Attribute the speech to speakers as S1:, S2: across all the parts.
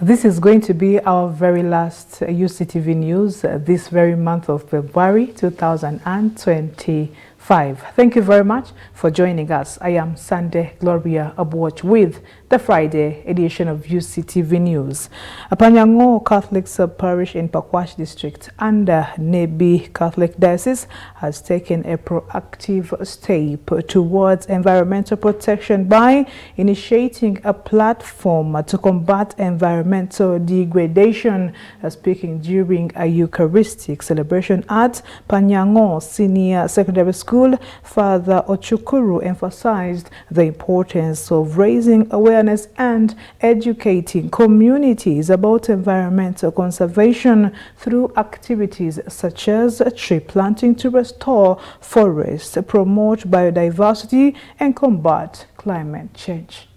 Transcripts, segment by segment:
S1: This is going to be our very last UCTV news this very month of February 2025. Thank you very much for joining us. I am Sunday Gloria Abuach with the Friday edition of UCTV News. Panyango Catholic Sub-Parish in Pakwach District under Nebi Catholic Diocese has taken a proactive step towards environmental protection by initiating a platform to combat environmental degradation. Speaking during a Eucharistic celebration at Panyango Senior Secondary School, Father Ochukuru emphasized the importance of raising awareness and educating communities about environmental conservation through activities such as tree planting to restore forests, promote biodiversity, and combat climate change.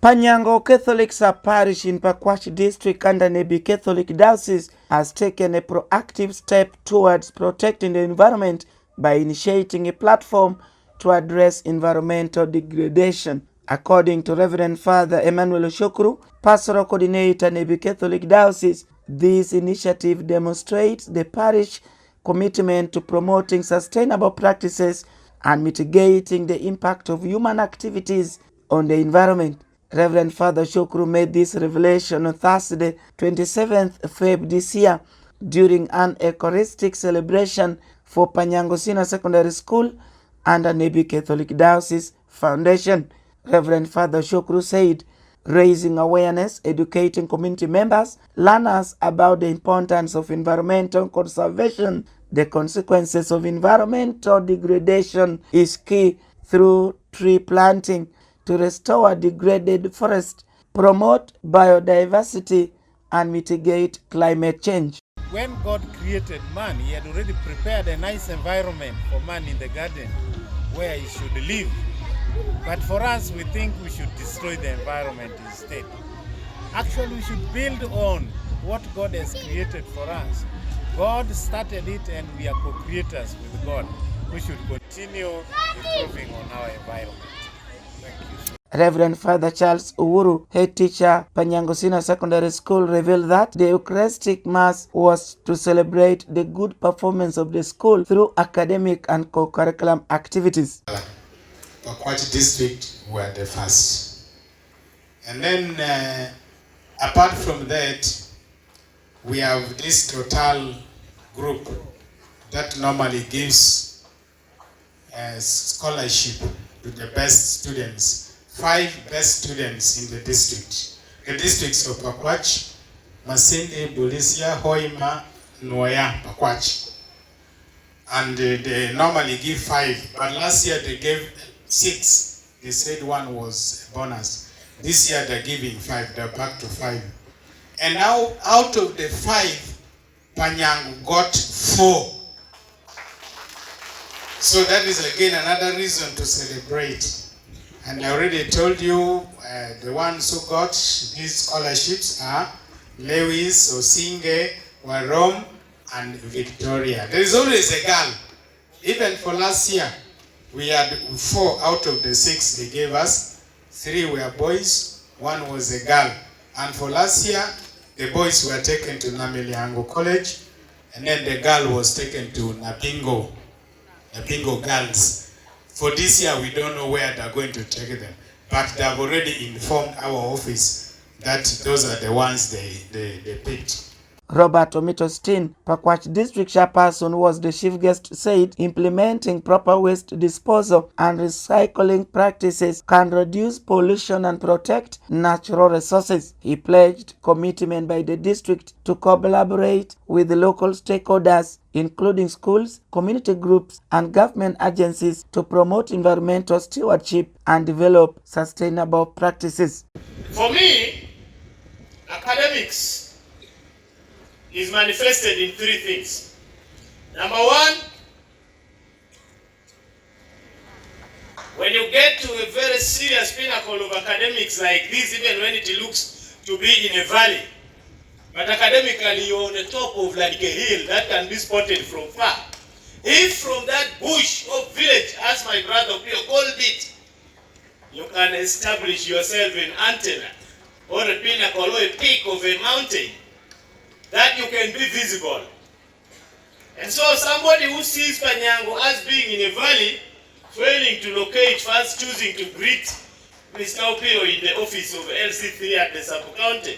S2: Panyango Catholic Sub-Parish in Pakwach District under Nebi Catholic Diocese has taken a proactive step towards protecting the environment by initiating a platform to address environmental degradation. According to Reverend Father Emmanuel Shokru, Pastoral Coordinator Nebi Catholic Diocese, this initiative demonstrates the parish commitment to promoting sustainable practices and mitigating the impact of human activities on the environment. Reverend Father Shokru made this revelation on Thursday, 27th Feb this year, during an Eucharistic celebration for Panyango Senior Secondary School under Nebi Catholic Diocese Foundation. Reverend Father Shokru said, raising awareness, educating community members, learners about the importance of environmental conservation, the consequences of environmental degradation is key through tree planting to restore degraded forest, promote biodiversity, and mitigate climate change.
S3: When God created man, he had already prepared a nice environment for man in the garden where he should live. But for us, we think we should destroy the environment instead. Actually, we should build on what God has created for us. God started it and we are co-creators with God. We should continue improving on our environment. Thank you.
S2: Reverend Father Charles Uhuru, head teacher, Panyango Senior Secondary School, revealed that the Eucharistic Mass was to celebrate the good performance of the school through academic and co-curriculum activities.
S4: Pakwach District were the first. And then, apart from that, we have this total group that normally gives a scholarship to the best students. 5 best students in the district. The districts of Pakwach, Masindi, Bulisia, Hoima, Noya, Pakwach. And they normally give 5, but last year they gave 6. They said 1 was a bonus. This year they're giving 5, they're back to 5. And now out of the 5, Panyango got 4. So that is again another reason to celebrate. And I already told you the ones who got these scholarships are Lewis, Osinge, Warom, and Victoria. There is always a girl. Even for last year, we had 4 out of the 6 they gave us. 3 were boys, 1 was a girl. And for last year, the boys were taken to Namiliango College, and then the girl was taken to Napingo Girls. For this year, we don't know where they're going to take them, but they have already informed our office that those are the ones they picked.
S2: Robert Omitostin, Pakwach District Chairperson, was the chief guest, said implementing proper waste disposal and recycling practices can reduce pollution and protect natural resources. He pledged commitment by the district to collaborate with the local stakeholders, including schools, community groups, and government agencies to promote environmental stewardship and develop sustainable practices.
S5: For me, academics is manifested in 3 things. Number 1, when you get to a very serious pinnacle of academics like this, even when it looks to be in a valley, but academically you're on the top of like a hill that can be spotted from far. If from that bush or village, as my brother Pio called it, you can establish yourself an antenna or a pinnacle or a peak of a mountain that you can be visible. And so somebody who sees Panyango as being in a valley, failing to locate, first choosing to greet Mr. Opio in the office of LC3 at the sub-county,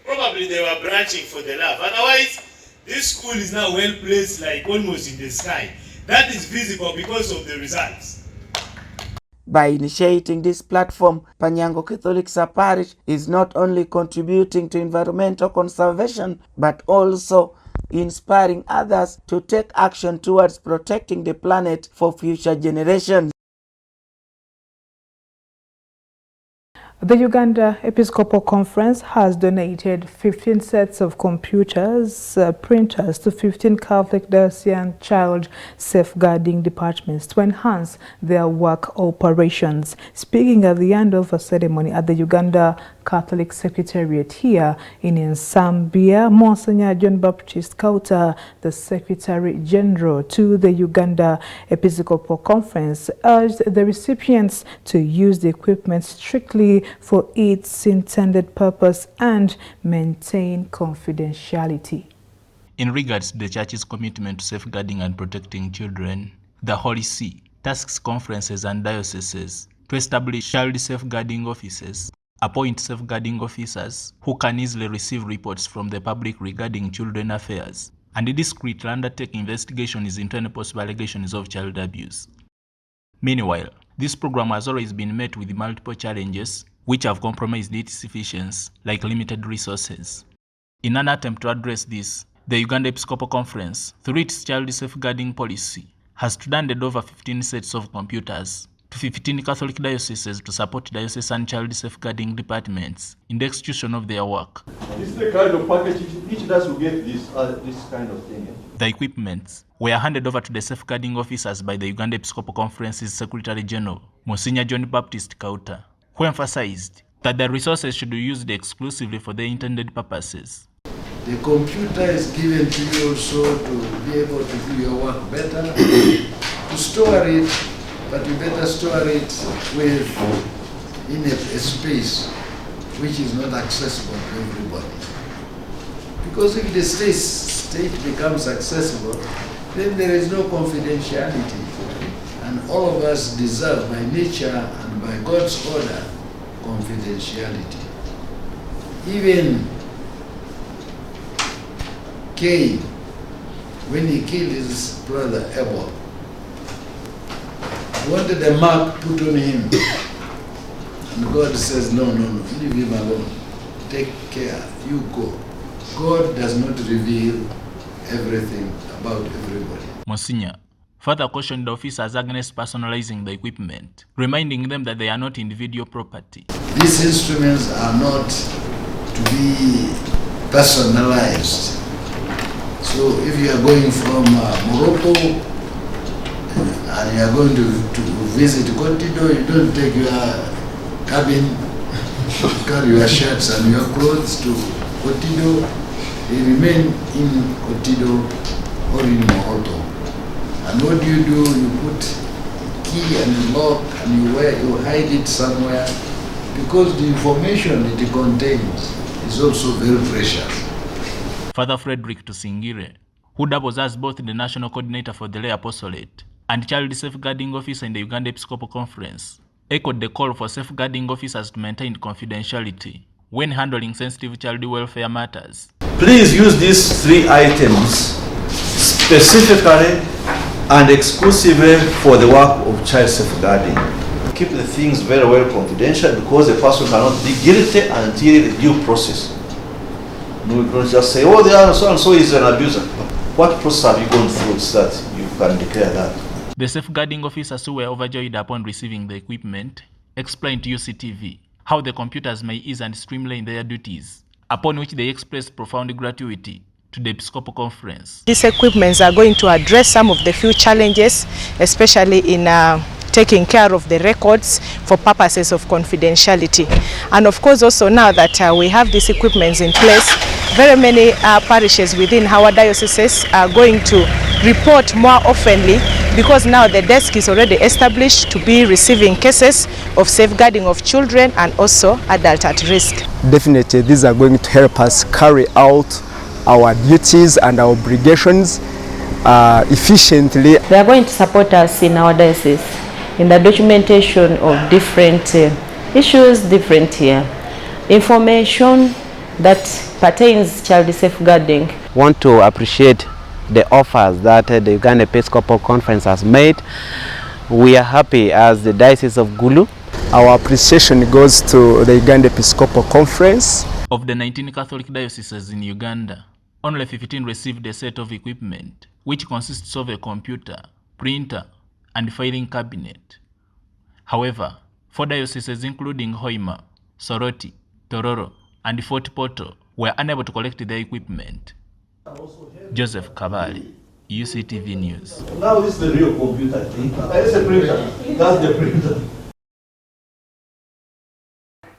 S5: probably they were branching for the love. Otherwise, this school is now well placed, like almost in the sky. That is visible because of the results.
S2: By initiating this platform, Panyango Catholic Parish is not only contributing to environmental conservation, but also inspiring others to take action towards protecting the planet for future generations.
S1: The Uganda Episcopal Conference has donated 15 sets of computers, printers to 15 Catholic diocesan child safeguarding departments to enhance their work operations. Speaking at the handover ceremony at the Uganda Catholic Secretariat here in Nsambia, Monsignor John Baptist Kauta, the Secretary General to the Uganda Episcopal Conference, urged the recipients to use the equipment strictly for its intended purpose and maintain confidentiality.
S6: In regards to the Church's commitment to safeguarding and protecting children, the Holy See tasks conferences and dioceses to establish child safeguarding offices, appoint safeguarding officers who can easily receive reports from the public regarding children affairs, and discreetly undertake investigations into any possible allegations of child abuse. Meanwhile, this program has always been met with multiple challenges which have compromised its efficiency, like limited resources. In an attempt to address this, the Uganda Episcopal Conference, through its child safeguarding policy, has handed over 15 sets of computers to 15 Catholic dioceses to support diocesan child safeguarding departments in the execution of their work.
S7: This is the kind of package each does will get this kind of thing.
S6: The equipments were handed over to the safeguarding officers by the Uganda Episcopal Conference's Secretary General, Monsignor John Baptist Kauta, who emphasized that the resources should be used exclusively for the intended purposes.
S8: The computer is given to you also to be able to do your work better, to store it, but you better store it in a space which is not accessible to everybody. Because if the state becomes accessible, then there is no confidentiality. And all of us deserve by nature and by God's order confidentiality. Even Cain, when he killed his brother Abel, he wanted a mark put on him. And God says, no, leave him alone. Take care, you go. God does not reveal everything about everybody.
S6: Monsignor further cautioned the officers against personalizing the equipment, reminding them that they are not individual property.
S8: These instruments are not to be personalized. So if you are going from Morocco and you are going to visit Cotido, you don't take your cabin, carry your shirts and your clothes to Cotido. They remain in Cotido or in Morocco. And what do? You put key and lock and you hide it somewhere, because the information it contains is also very precious.
S6: Father Frederick Tusingire, who doubles as both the National Coordinator for the Lay Apostolate and Child Safeguarding Officer in the Uganda Episcopal Conference, echoed the call for safeguarding officers to maintain confidentiality when handling sensitive child welfare matters.
S7: Please use these 3 items specifically and exclusively for the work of child safeguarding. Keep the things very well confidential, because a person cannot be guilty until the due process. No, you don't just say, oh, so and so is an abuser. What process have you gone through so that you can declare that?
S6: The safeguarding officers, who were overjoyed upon receiving the equipment, explained to UCTV how the computers may ease and streamline their duties, upon which they expressed profound gratitude to the Episcopal Conference.
S9: These equipments are going to address some of the few challenges, especially in taking care of the records for purposes of confidentiality. And of course also now that we have these equipments in place, very many parishes within our dioceses are going to report more oftenly because now the desk is already established to be receiving cases of safeguarding of children and also adult at risk.
S10: Definitely these are going to help us carry out our duties and our obligations efficiently.
S11: They are going to support us in our diocese in the documentation of different issues, different information that pertains to child safeguarding.
S12: Want to appreciate the offers that the Uganda Episcopal Conference has made. We are happy as the Diocese of Gulu.
S10: Our appreciation goes to the Uganda Episcopal Conference.
S6: Of the 19 Catholic dioceses in Uganda, only 15 received a set of equipment, which consists of a computer, printer, and filing cabinet. However, 4 dioceses including Hoima, Soroti, Tororo, and Fort Portal were unable to collect their equipment. Joseph Kabali, UCTV News.
S7: Now this is the real computer thing. That's a printer. That's the printer.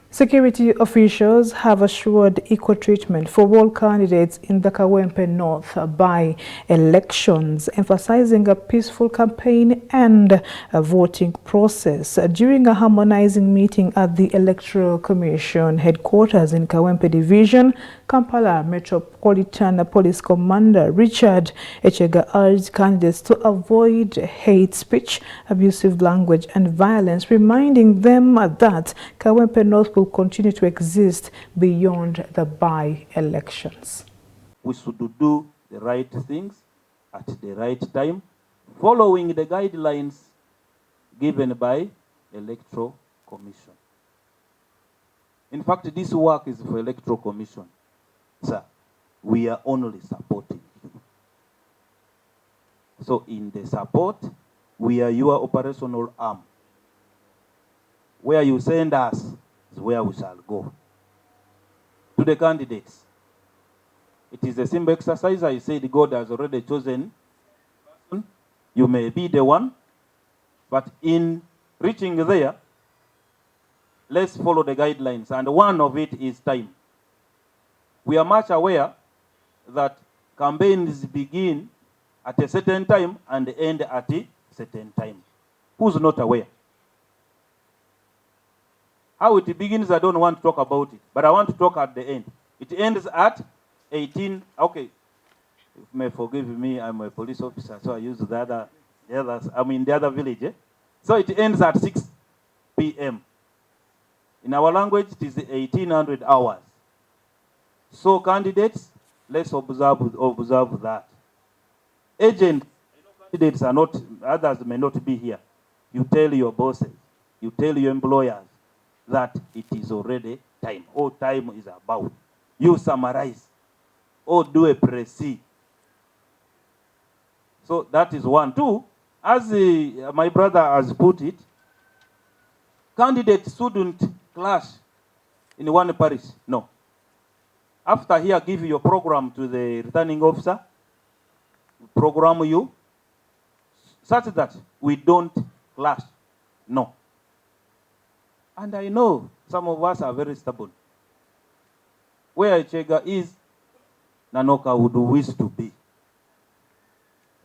S1: Security officials have assured equal treatment for all candidates in the Kawempe North by-elections, emphasizing a peaceful campaign and a voting process. During a harmonizing meeting at the Electoral Commission headquarters in Kawempe Division, Kampala Metropolitan Police Commander Richard Echega urged candidates to avoid hate speech, abusive language and violence, reminding them that Kawempe North will continue to exist beyond the by-elections.
S13: We should do the right things at the right time, following the guidelines given by Electoral Commission. In fact, this work is for Electoral Commission. Sir, we are only supporting you. So in the support, we are your operational arm. Where you send us is where we shall go. To the candidates, it is a simple exercise. I said God has already chosen person. You may be the one, but in reaching there, let's follow the guidelines, and one of it is time. We are much aware that campaigns begin at a certain time and end at a certain time. Who's not aware? How it begins, I don't want to talk about it, but I want to talk at the end. It ends at 18, okay. You may forgive me, I'm a police officer, so I use the others, I'm in the other village. So it ends at 6 p.m. In our language, it is 1800 hours. So candidates, let's observe that. Agents, candidates are not, others may not be here. You tell your bosses, you tell your employers that it is already time. All time is about. You summarize or do a précis. So that is one. Two, as my brother has put it, candidates shouldn't clash in one parish. No. After here, give your program to the returning officer, program you, such that we don't clash. No. And I know some of us are very stubborn. Where Chega is, Nanoka would wish to be.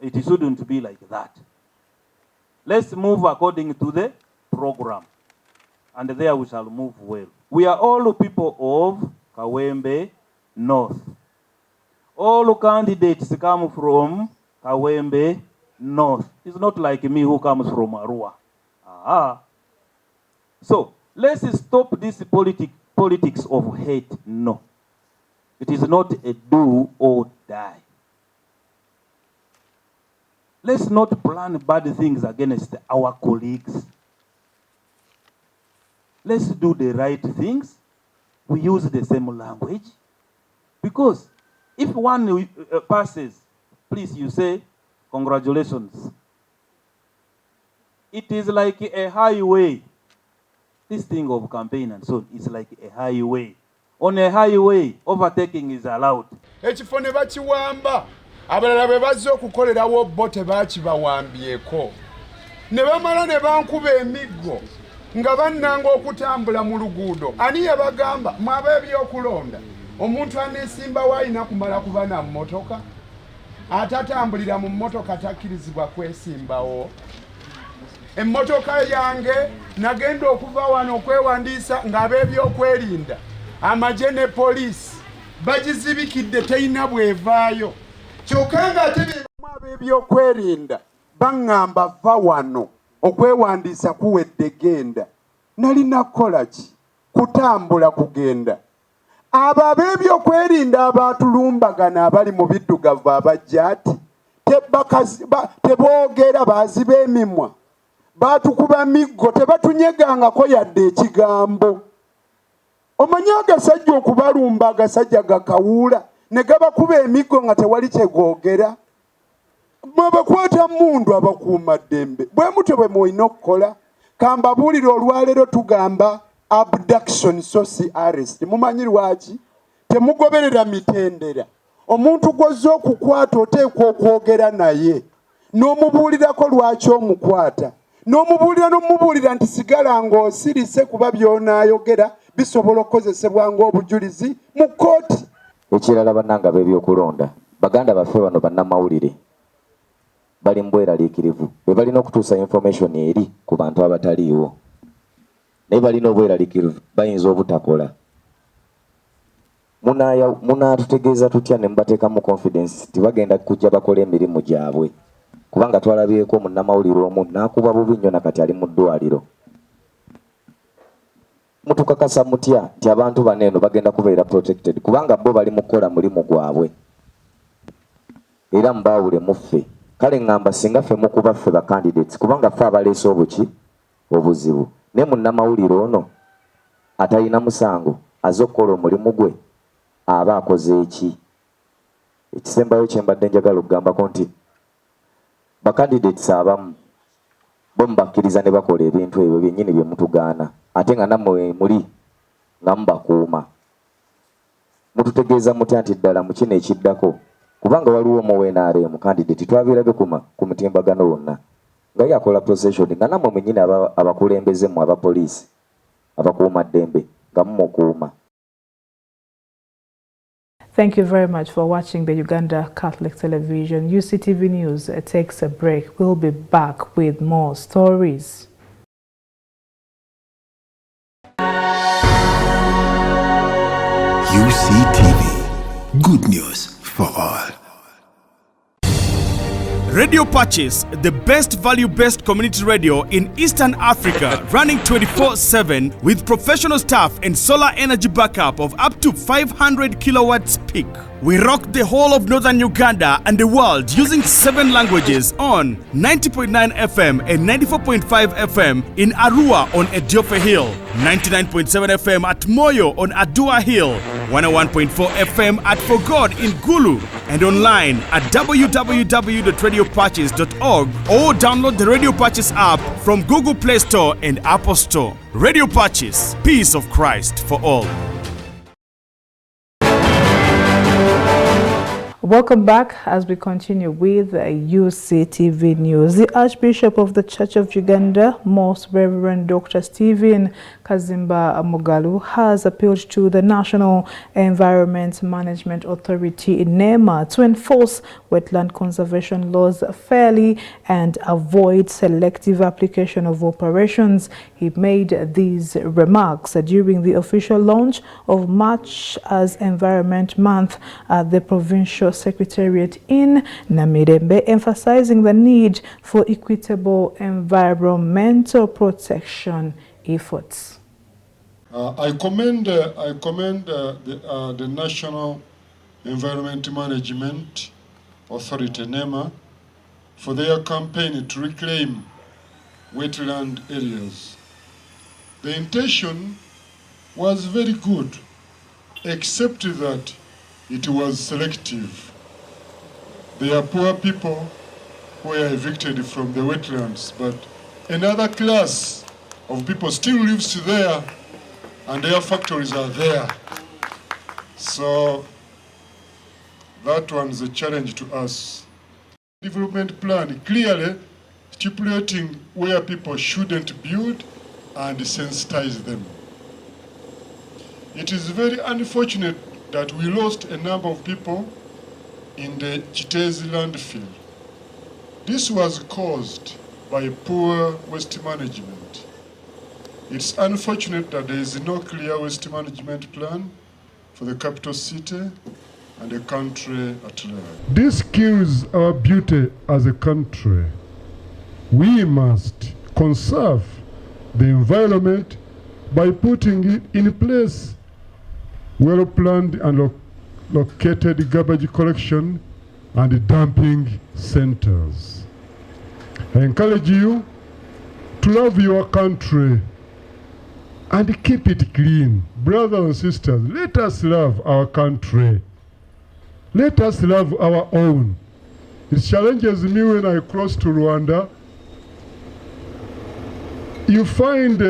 S13: It shouldn't be like that. Let's move according to the program. And there we shall move well. We are all people of Kawempe North. All candidates come from Kawempe North. It's not like me who comes from Arua. So, let's stop this politics of hate. No. It is not a do or die. Let's not plan bad things against our colleagues. Let's do the right things. We use the same language. Because if one passes, please, you say, congratulations. It is like a highway. This thing of campaign and so on is like a highway. On a highway, overtaking is allowed.
S14: Ekifo ne bakiwamba abalala bwe bazze okukolerawo bo tebakibawambyeko ne bamala ne bankuba emiggo nga bannanga okutambula mu luguudo. Ani yabagamba mwaba ebyokulonda omuntu aneesimbawo alina kumala kuba na mmotoka? atatambulira mu mmotoka takkirizibwa kwesimbawo. Emmotoka yange nagenda okuva wano okwewandiisa ng'ab'ebyokwerinda amagye ne poliisi bagizibikidde teyina bwevaayo. Kyokka ng'ate bebamu ab'ebyokwerinda baŋŋamba va wano okwewandiisa kuwedde genda. Nalina kukola ki? Kutambula kugenda. Abo ab'ebyokwerinda abatulumbagana abali mu biddugavu abajja ati teboogera baaziba emimwa. Batukuba miggo tebatunyegangako yadde ekigambo. Omanyi agasajja okubalumba agasajja gakawuula ne gabakuba emiggo nga tewali kyegoogera. Mwebakwata mundu abakuuma ddembe bwe mutyo bwe mwolina okukola. Kambabuulira olwaleero tugamba abduction so si arrest. Mumanyi lwaki? Temugoberera mitendera. Omuntu gw'ozza okukwata oteekwa okwogera naye n'omubuulirako lwaki omukwata. N'omubuulira nti sigala ng'osirise kuba by'onaayogera bisobola okukozesebwa ng'obujulizi mu kkooti.
S15: Ekirala bannanga b'ebyokulonda baganda baffe bano bannamawulire bali mu bweraliikirivu bwe balina okutuusa information eri ku bantu abataliiwo naye balina obweraliikirivu bayinza obutakola. Munaatutegeeza tutya ne mubateeka mu confidence tibagenda kujja bakola emirimu gyabwe kubanga twalabyeko munnamawulire omu n'akuba bubi nnyo nakati ali mu ddwaliro. Mutukakasa mutya nti abantu bano eno bagenda kubeera protected kubanga bo bali mu kukola mulimu gwabwe era mubaawule muffe. Kale ngamba singa ffe mukuba ffe ba candidates kubanga ffe abaleese obuzibu ne munnamawulire ono atalina musango azze okukola omulimu gwe aba akoze eki? Ekisembayo kye mbadde njagala okugambako nti ba candidates abamu bo mubakkiriza ne bakola ebintu ebyo byennyini bye mutugaana ate nga nammwe muli nga mubakuuma. Mututegeeza mutya nti ddala mu kino ekiddako kubanga waliwo mu NRM candidate twabirabe ku mutimbagano wonna nga yakola procession nga nammwe mwennyini abakulembeze mu abapoliisi abakuuma ddembe nga mumukuuma.
S1: Thank you very much for watching the Uganda Catholic Television. UCTV News takes a break. We'll be back with more stories.
S16: UCTV, good news for all. Radio Purchase, the best value-based community radio in Eastern Africa, running 24/7 with professional staff and solar energy backup of up to 500 kilowatts peak. We rock the whole of northern Uganda and the world using 7 languages on 90.9 FM and 94.5 FM in Arua on Ediofe Hill, 99.7 FM at Moyo on Adua Hill, 101.4 FM at For God in Gulu, and online at www.radiopurchase.org or download the Radio Purchase app from Google Play Store and Apple Store. Radio Purchase, peace of Christ for all.
S1: Welcome back as we continue with UCTV News. The Archbishop of the Church of Uganda, Most Reverend Dr. Stephen Kazimba Mugalu, has appealed to the National Environment Management Authority in NEMA to enforce wetland conservation laws fairly and avoid selective application of operations. He made these remarks during the official launch of March as Environment Month at the Provincial Secretariat in Namirembe, emphasizing the need for equitable environmental protection efforts.
S17: I commend the National Environment Management Authority, NEMA, for their campaign to reclaim wetland areas. The intention was very good, except that it was selective. There are poor people who are evicted from the wetlands, but another class of people still lives there and their factories are there. So that one's a challenge to us. Development plan clearly stipulating where people shouldn't build and sensitize them. It is very unfortunate that we lost a number of people in the Chitezi landfill. This was caused by poor waste management. It's unfortunate that there is no clear waste management plan for the capital city and the country at large. This kills our beauty as a country. We must conserve the environment by putting it in place well-planned and located garbage collection and dumping centers. I encourage you to love your country and keep it clean. Brothers and sisters, let us love our country. Let us love our own. It challenges me when I cross to Rwanda. You find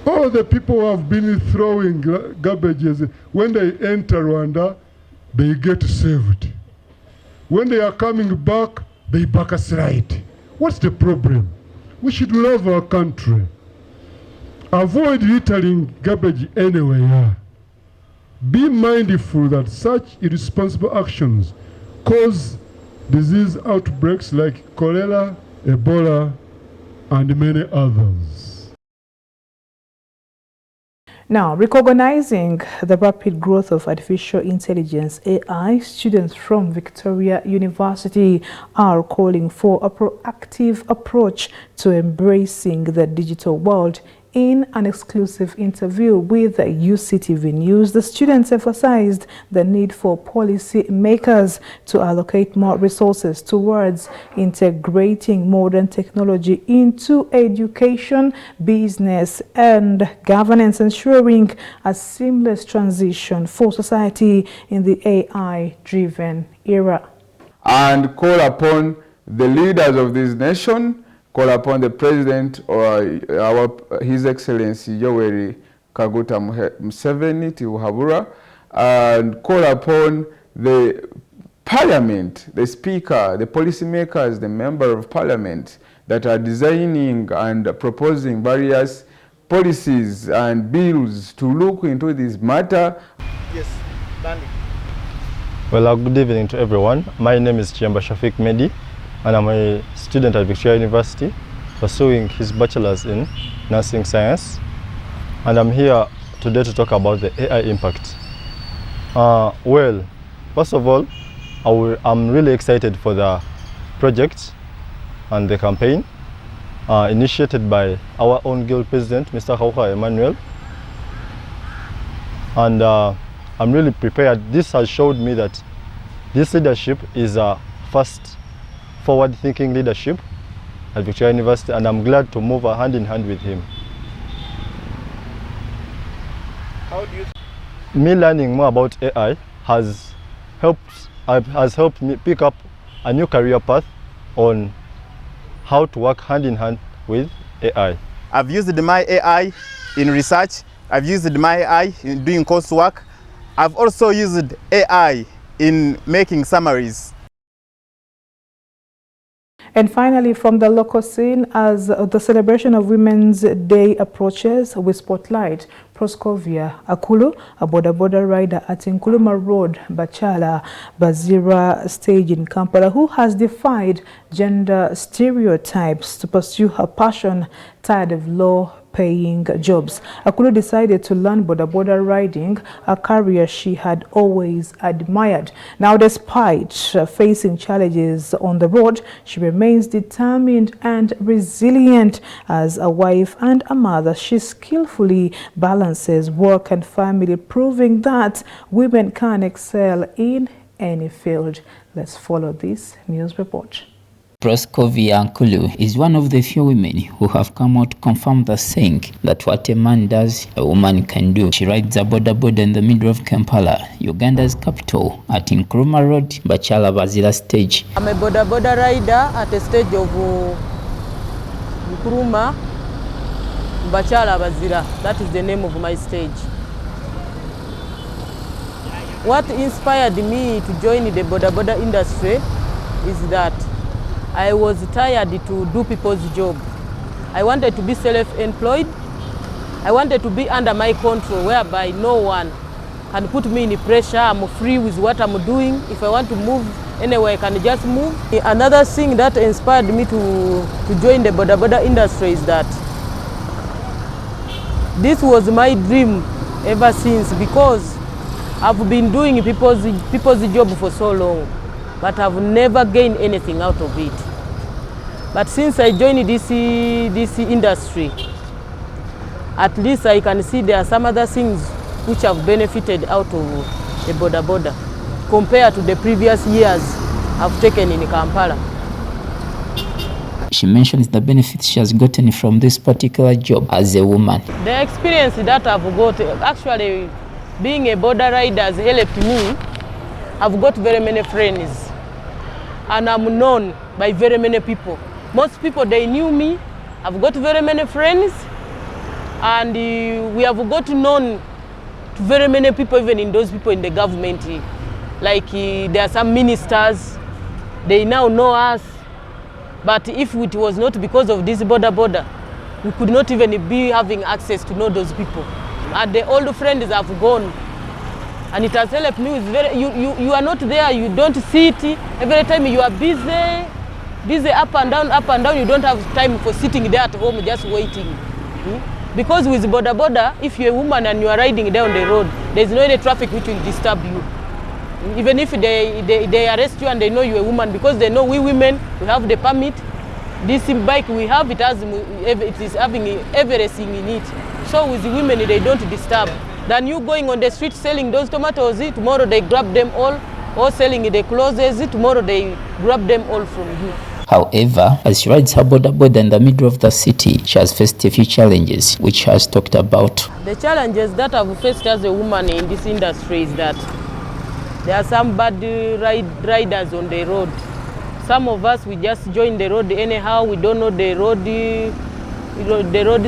S17: all the people who have been throwing garbages, when they enter Rwanda, they get saved. When they are coming back, they backslide. What's the problem? We should love our country. Avoid littering garbage anywhere. Be mindful that such irresponsible actions cause disease outbreaks like cholera, Ebola, and many others.
S1: Now, recognizing the rapid growth of artificial intelligence, AI, students from Victoria University are calling for a proactive approach to embracing the digital world. In an exclusive interview with Uctv News, the students emphasized the need for policy makers to allocate more resources towards integrating modern technology into education, business, and governance, ensuring a seamless transition for society in the AI-driven era.
S18: And call upon the leaders of this nation, call upon the President or His Excellency Yoweri Kaguta Museveni Tibuhaburwa, and call upon the Parliament, the Speaker, the policymakers, the Member of Parliament that are designing and proposing various policies and bills to look into this matter.
S19: Yes, Danny.
S20: Well, good evening to everyone. My name is Chiamba Shafiq Medi, and I'm a student at Victoria University pursuing his bachelor's in nursing science. And I'm here today to talk about the AI impact. Well, first of all, I'm really excited for the project and the campaign initiated by our own guild president, Mr. Hauha Emmanuel. And I'm really prepared. This has showed me that this leadership is a fast forward-thinking leadership at Victoria University, and I'm glad to move hand in hand with him.
S19: How do you
S20: me learning more about AI has helped me pick up a new career path on how to work hand in hand with AI.
S19: I've used my AI in research. I've used my AI in doing coursework. I've also used AI in making summaries.
S1: And finally, from the local scene, as the celebration of Women's Day approaches, we spotlight Proscovia Akulu, a boda rider at Nkuluma Road, Bachala Bazira stage in Kampala, who has defied gender stereotypes to pursue her passion, tired of low-paying jobs. Akulu decided to learn boda riding, a career she had always admired. Now, despite facing challenges on the road, she remains determined and resilient. As a wife and a mother, she skillfully balances work and family, proving that women can excel in any field. Let's follow this news report.
S21: Proscovia Nkulu is one of the few women who have come out to confirm the saying that what a man does, a woman can do. She rides a boda in the middle of Kampala, Uganda's capital, at Nkrumah Road, Bachala Bazira stage.
S22: I'm a boda rider at a stage of Nkrumah, Bachala Bazira. That is the name of my stage. What inspired me to join the boda industry is that I was tired to do people's job. I wanted to be self-employed. I wanted to be under my control, whereby no one can put me in pressure. I'm free with what I'm doing. If I want to move anywhere, I can just move. Another thing that inspired me to join the boda boda industry is that this was my dream ever since, because I've been doing people's job for so long, but I've never gained anything out of it. But since I joined this industry, at least I can see there are some other things which have benefited out of the boda boda compared to the previous years I've taken in Kampala.
S21: She mentions the benefits she has gotten from this particular job as a woman.
S22: The experience that I've got, actually being a boda rider has helped me. I've got very many friends and I'm known by very many people. Most people, they knew me. I've got very many friends and we have got known to very many people, even in those people in the government. Like there are some ministers, they now know us. But if it was not because of this boda boda, we could not even be having access to know those people. And the old friends have gone. And it has helped me with you are not there, you don't see it. Every time you are busy up and down, you don't have time for sitting there at home just waiting. Because with boda boda, if you're a woman and you are riding down the road, there's no any traffic which will disturb you. Even if they arrest you and they know you're a woman, because they know we women, we have the permit. This bike we have, it is having everything in it. So with the women, they don't disturb. Than you going on the street selling those tomatoes, tomorrow they grab them all, or selling the clothes, tomorrow they grab them all from you.
S21: However, as she rides her boda boda in the middle of the city, she has faced a few challenges, which she has talked about.
S22: The challenges that I've faced as a woman in this industry is that there are some bad riders on the road. Some of us, we just join the road anyhow. We don't know the road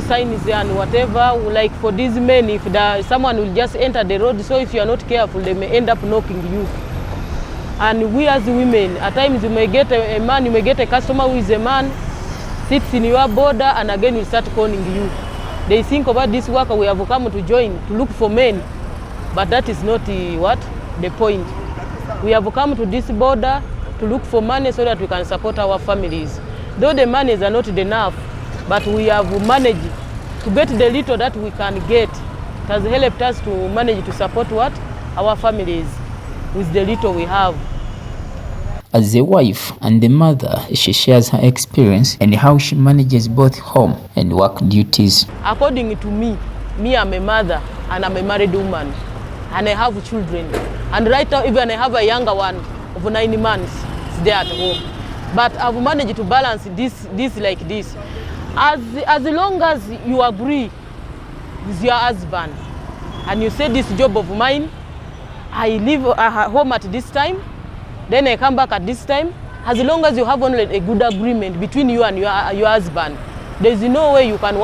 S22: signs and whatever. Like for these men, if someone will just enter the road, so if you are not careful, they may end up knocking you. And we as women, at times you may get a man, you may get a customer who is a man, sits in your border, and again will start calling you. They think about this worker we have come to join, to look for men, but that is not the point. We have come to this border to look for money so that we can support our families. Though the monies are not enough, but we have managed to get the little that we can get. It has helped us to manage to support our families with the little we have.
S21: As a wife and a mother, she shares her experience and how she manages both home and work duties.
S22: According to me, I'm a mother and I'm a married woman and I have children. And right now even I have a younger one of 9 months there at home. But I've managed to balance this like this. As long as you agree with your husband and you say this job of mine, I leave home at this time, then I come back at this time. As long as you have only a good agreement between you and your husband, there's no way you can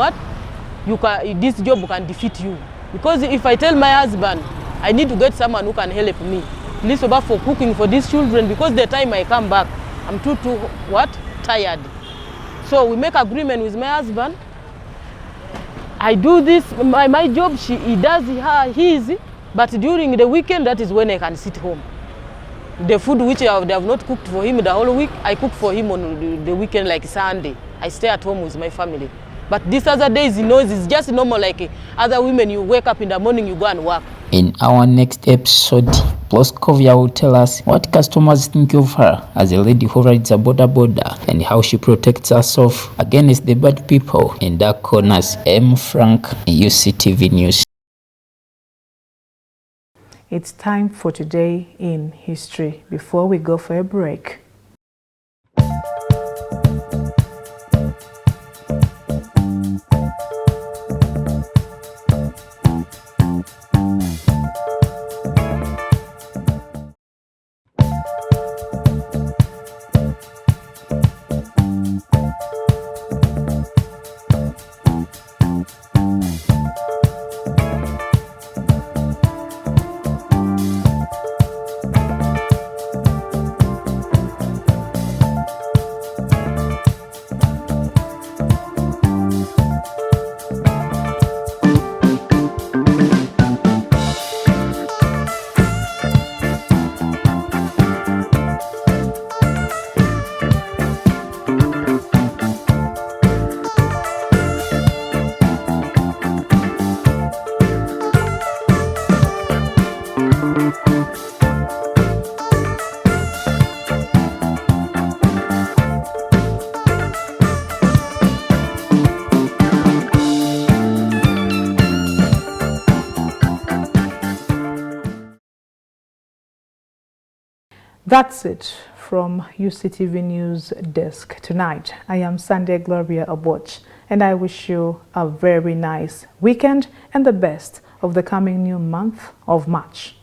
S22: this job can defeat you. Because if I tell my husband, I need to get someone who can help me, please for cooking for these children, because the time I come back, I'm too tired. So we make agreement with my husband. I do this, my job, he does his, but during the weekend, that is when I can sit home. The food which they have not cooked for him the whole week, I cook for him on the weekend, like Sunday. I stay at home with my family. But these other days, he knows it's just normal, like other women, you wake up in the morning, you go and work.
S21: In our next episode, Ploskovia will tell us what customers think of her as a lady who rides a boda boda and how she protects herself against the bad people in dark corners. M. Frank, UCTV News.
S1: It's time for Today in History. Before we go for a break, That's it from Uctv News Desk tonight. I am Sunday Gloria Aboch, and I wish you a very nice weekend and the best of the coming new month of March.